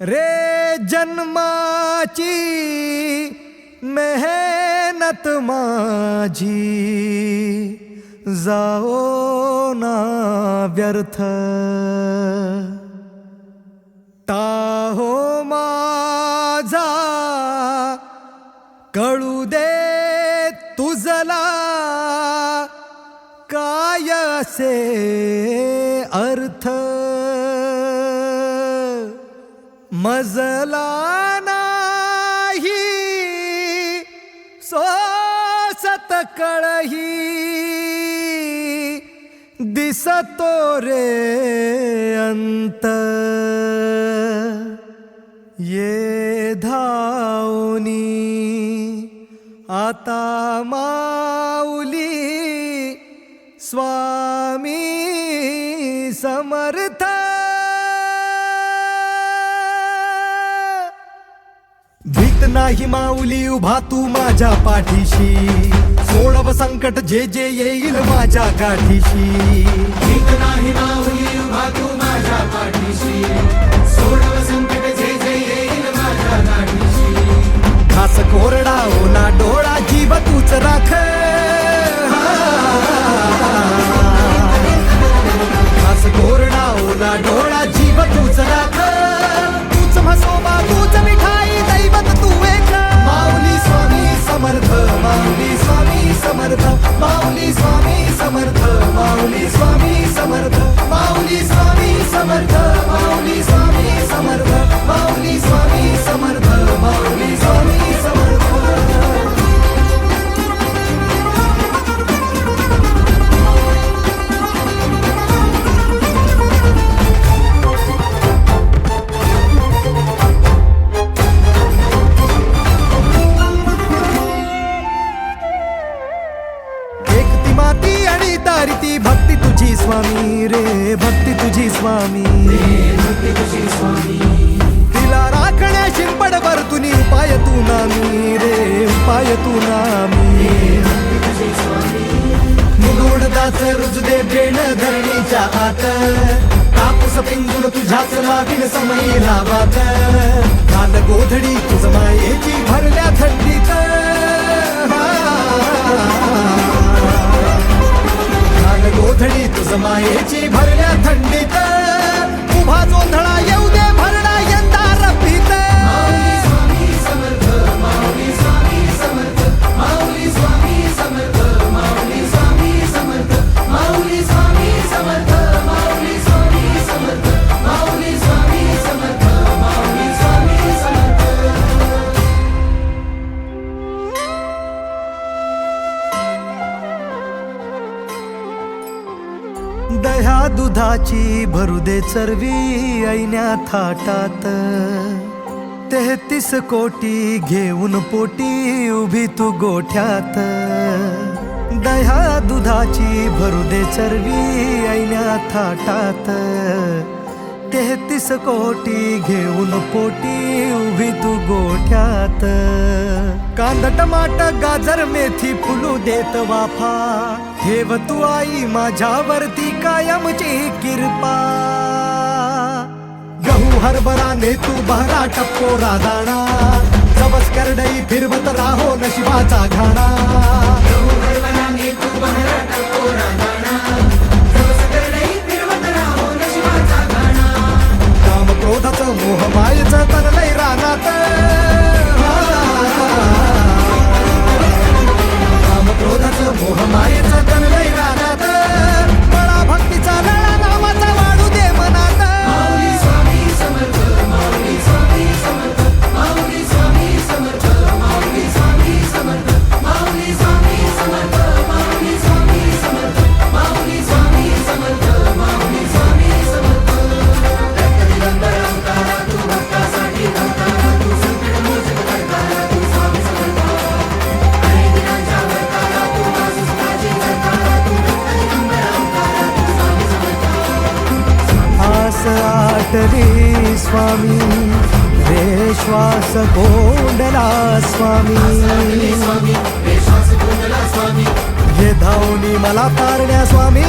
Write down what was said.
रे जन्माची मेहनत माझी जाओ ना व्यर्थ, टाहो माझा कळू दे तुझला काय असे अर्थ, मजला नाही सोसत कळही, दिसतो रे अंत, ये धावनी आता माऊली स्वामी समर्थ. भीत नाही माऊली उभा तू माझ्या पाठीशी, सोडव संकट जे जे येईल माझ्या गाठीशी. भीत नाही माऊली उभा तू माझ्या पाठीशी, सोडव संकट जे जे येईल माझ्या गाठीशी. घास कोरडा ओला डोळा जीव तूच राख, घास कोरडा ओला डोळा जीव तूच राख, तूच म्हसोबा तूच मिठाई दैवत तू एक. माऊली स्वामी समर्थ, माऊली स्वामी समर्थ, माऊली स्वामी समर्थ, माऊली स्वामी समर्थ, माऊली स्वामी समर्थ, माऊली स्वामी समर्थ, माऊली स्वामी समर्थ, माऊली स्वामी समर्थ. माती आणि दारिती भक्ती तुझी स्वामी रे, भक्ती तुझी स्वामी, भक्ती तुझी स्वामी. तिला राखण्या शिंपडवर तुनी उपाय तू नामी रे, उपाय तू नामी. भक्ती तुझी स्वामी. मुगोडदाच रुजदे बेण धरणीच्या आत, कापूस पिंजून तुझ्याच लावीन समयी लावात. काल गोधडी तुझ मायेची भरल्या थंडीत, गोधडी तुझ मायेची भरल्या थंडीत. उभा जोंधळा येऊ दे भरडा यंदा रफीत. माऊली स्वामी समर्थ, माऊली स्वामी समर्थ, माऊली स्वामी समर्थ, माऊली स्वामी समर्थ, माऊली स्वामी समर्थ, माऊली स्वामी समर्थ, माऊली स्वामी समर्थ, माऊली स्वामी समर्थ. दह्या दुधाची भरू दे चरवी ऐन्या थाटात, 33 कोटी घेऊन पोटी उभी तू गोठ्यात. दह्या दुधाची भरू दे चरवी ऐन्या थाटात, 33 कोटी घेऊन पोटी उभी तू गोठ्यात. कांदा टमाट गाजर मेथी फुलू देत वाफा, ठेव तू आई माझ्यावरती कायमची कृपा. गहू हरभरा ने तू बहरा टप्पोरा दाणा, जबस करडई फिरवत राहो नशिबाचा घाणा. गहू हरभराने तू बहरा टपोरा दाणा, जबस करडई फिरवत राहो नशिबाचा घाणा. काम क्रोधाचं मोह मायेचं तनलय रानात, काम क्रोधाचं मोह मायेचं तनलय रानात. बळा भक्तीचा लळा नामाचा वाढू दे मनात. माऊली स्वामी समर्थ, माऊली स्वामी समर्थ, माऊली स्वामी समर्थ, माऊली स्वामी समर्थ, माऊली स्वामी समर्थ, माऊली स्वामी समर्थ, माऊली स्वामी समर्थ, माऊली स्वामी समर्थ. रक्त दिगंबरा अवतारा तू भक्तासाठी अवतारा, तू संकट मोचक करतारा, तू स्वामी समर्थ. अनेक दिनांच्या भक्ताला तू वासुदेवाची जगतारा, तू रक्त दिगंबरा अवतारा, तू स्वामी समर्थ. आस आटली स्वामी, विश्वास गोंडला स्वामी. स्वामी विश्वास गोंधळा स्वामी, ये धावनी मला तारण्या स्वामी.